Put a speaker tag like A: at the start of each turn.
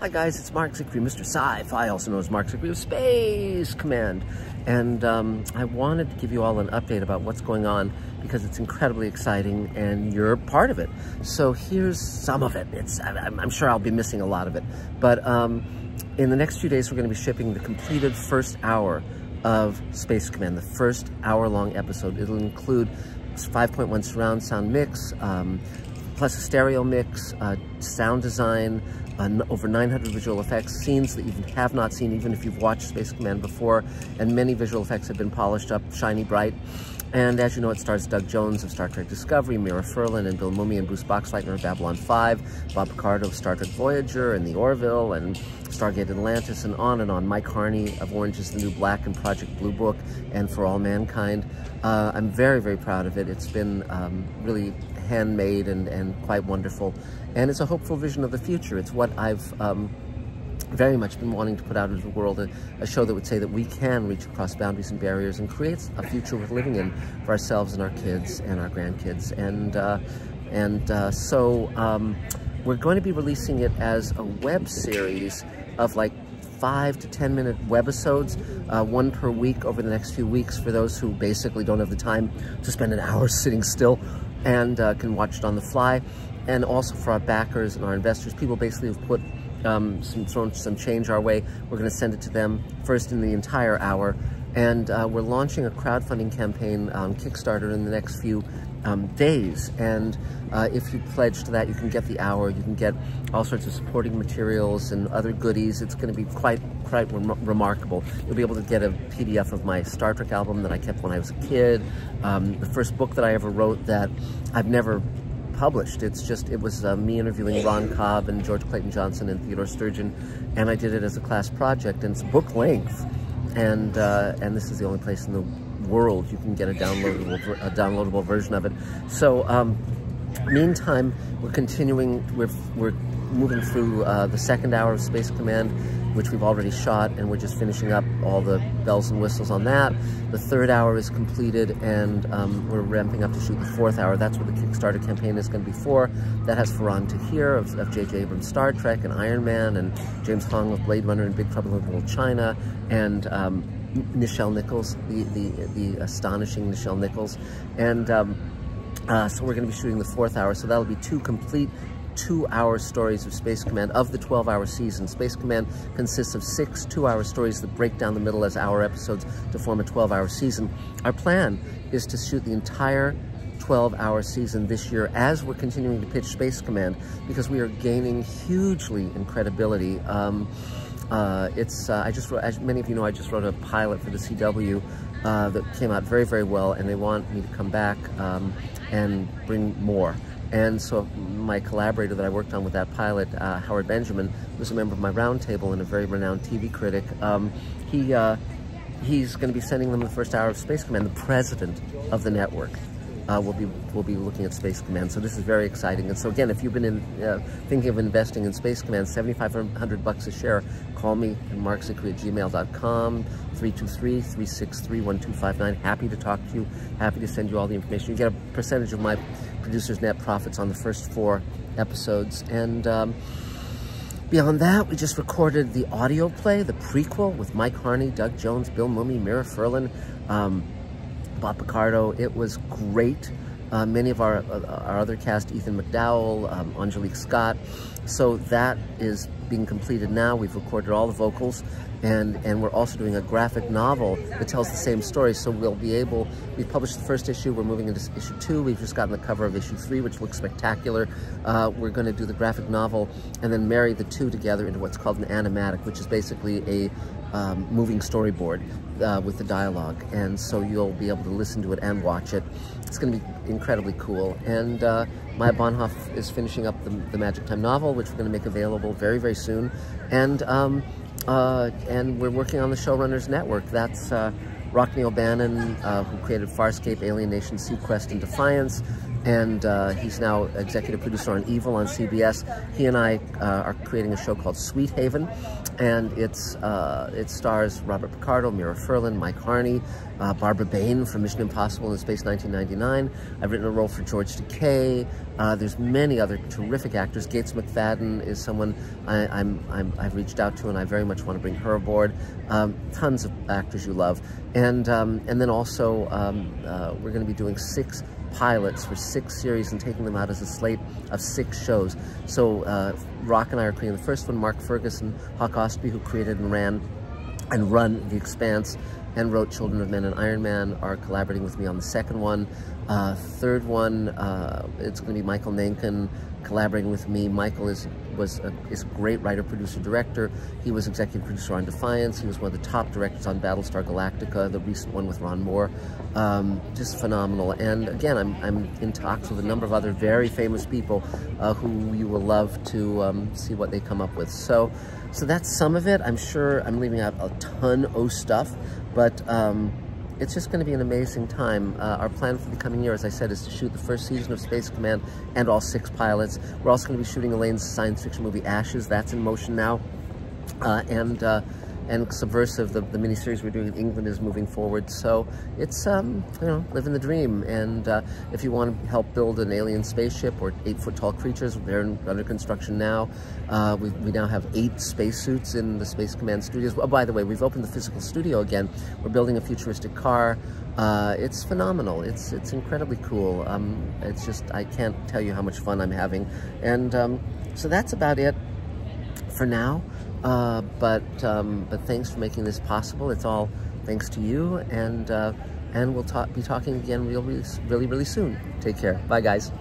A: Hi guys, it's Mark Zicree, Mr. Sci-Fi, also known as Mark Zicree of Space Command. And I wanted to give you all an update about what's going on because it's incredibly exciting and you're part of it. So here's some of it. I'm sure I'll be missing a lot of it. But in the next few days, we're going to be shipping the completed first hour of Space Command, the first hour-long episode. It'll include 5.1 surround sound mix, plus a stereo mix, sound design, over 900 visual effects, scenes that you have not seen even if you've watched Space Command before, and many visual effects have been polished up, shiny bright. And as you know, it stars Doug Jones of Star Trek Discovery, Mira Furlan and Bill Mumy and Bruce Boxleitner of Babylon 5, Bob Picardo of Star Trek Voyager and The Orville and Stargate Atlantis, and on. Mike Harney of Orange is the New Black and Project Blue Book and For All Mankind. I'm very, very proud of it. It's been really handmade and quite wonderful. And it's a hopeful vision of the future. It's what I've very much been wanting to put out into the world, a show that would say that we can reach across boundaries and barriers and create a future worth living in for ourselves and our kids and our grandkids. So we're going to be releasing it as a web series of like 5 to 10 minute webisodes, one per week over the next few weeks for those who basically don't have the time to spend an hour sitting still and can watch it on the fly. And also for our backers and our investors, people basically have put thrown some change our way. We're going to send it to them first in the entire hour. And we're launching a crowdfunding campaign on Kickstarter in the next few days. And if you pledge to that, you can get the hour, you can get all sorts of supporting materials and other goodies. It's going to be quite remarkable. You'll be able to get a PDF of my Star Trek album that I kept when I was a kid, the first book that I ever wrote that I've never published. It was me interviewing Ron Cobb and George Clayton Johnson and Theodore Sturgeon, and I did it as a class project, and it's book length. And this is the only place in the world you can get a downloadable version of it. So meantime, we're continuing. We're moving through the second hour of Space Command, which we've already shot, and we're just finishing up all the bells and whistles on that. The third hour is completed, and we're ramping up to shoot the fourth hour. That's what the Kickstarter campaign is going to be for. That has Ferran Tahir of J.J. Abrams' Star Trek and Iron Man, and James Hong of Blade Runner and Big Trouble in Little China, and Nichelle Nichols, the astonishing Nichelle Nichols. And so we're going to be shooting the fourth hour, so that'll be two complete 2-hour stories of Space Command of the 12-hour season. Space Command consists of 6 2-hour stories that break down the middle as hour episodes to form a 12-hour season. Our plan is to shoot the entire 12-hour season this year as we're continuing to pitch Space Command, because we are gaining hugely in credibility. As many of you know, I just wrote a pilot for the CW that came out very, very well, and they want me to come back and bring more. And so my collaborator that I worked on with that pilot, Howard Benjamin, was a member of my roundtable and a very renowned TV critic. He's going to be sending them the first hour of Space Command. The president of the network will be looking at Space Command. So this is very exciting. And so again, if you've been thinking of investing in Space Command, $7,500 a share, call me at markzicree@gmail.com, 323-363-1259. Happy to talk to you. Happy to send you all the information. You get a percentage of my producer's net profits on the first 4 episodes. And beyond that, we just recorded the audio play, the prequel, with Mike Harney, Doug Jones, Bill Mumy, Mira Furlan, Bob Picardo. It was great. Many of our other cast, Ethan McDowell, Angelique Scott. So that is being completed now. We've recorded all the vocals, and we're also doing a graphic novel that tells the same story. So we've published the first issue, we're moving into issue 2, we've just gotten the cover of issue 3, which looks spectacular. We're going to do the graphic novel and then marry the two together into what's called an animatic, which is basically a moving storyboard with the dialogue. And so you'll be able to listen to it and watch it. It's going to be incredibly cool. And Maya Bonhoff is finishing up the Magic Time novel, which we're going to make available very, very soon. And we're working on the Showrunners Network. That's Rockne O'Bannon, who created Farscape, Alien Nation, Sequest, and Defiance. and he's now executive producer on Evil on CBS. He and I are creating a show called Sweet Haven, and it stars Robert Picardo, Mira Furlan, Mike Harney, Barbara Bain from Mission Impossible in Space 1999. I've written a role for George Takei. There's many other terrific actors. Gates McFadden is someone I've reached out to, and I very much want to bring her aboard. Tons of actors you love, and then also we're going to be doing 6 pilots for 6 series and taking them out as a slate of 6 shows. So Rock and I are creating the first one. Mark Ferguson, Hawk Ostby, who created and run The Expanse and wrote Children of Men and Iron Man, are collaborating with me on the second one. Third one, it's going to be Michael Nankin collaborating with me. Michael is a great writer, producer, director. He was executive producer on Defiance. He was one of the top directors on Battlestar Galactica, the recent one with Ron Moore. Just phenomenal. And again, I'm in talks with a number of other very famous people who you will love to see what they come up with. So that's some of it. I'm sure I'm leaving out a ton of stuff, but it's just going to be an amazing time. Our plan for the coming year, as I said, is to shoot the first season of Space Command and all 6 pilots. We're also going to be shooting Elaine's science fiction movie Ashes. That's in motion now. And Subversive, the miniseries we're doing in England, is moving forward. So it's, you know, living the dream. And if you want to help build an alien spaceship or 8-foot-tall creatures, they're under construction now. We now have 8 spacesuits in the Space Command studios. Oh, by the way, we've opened the physical studio again. We're building a futuristic car. It's phenomenal. It's incredibly cool. It's just, I can't tell you how much fun I'm having. And so that's about it for now. But thanks for making this possible. It's all thanks to you, and we'll be talking again really soon. Take care. Bye, guys.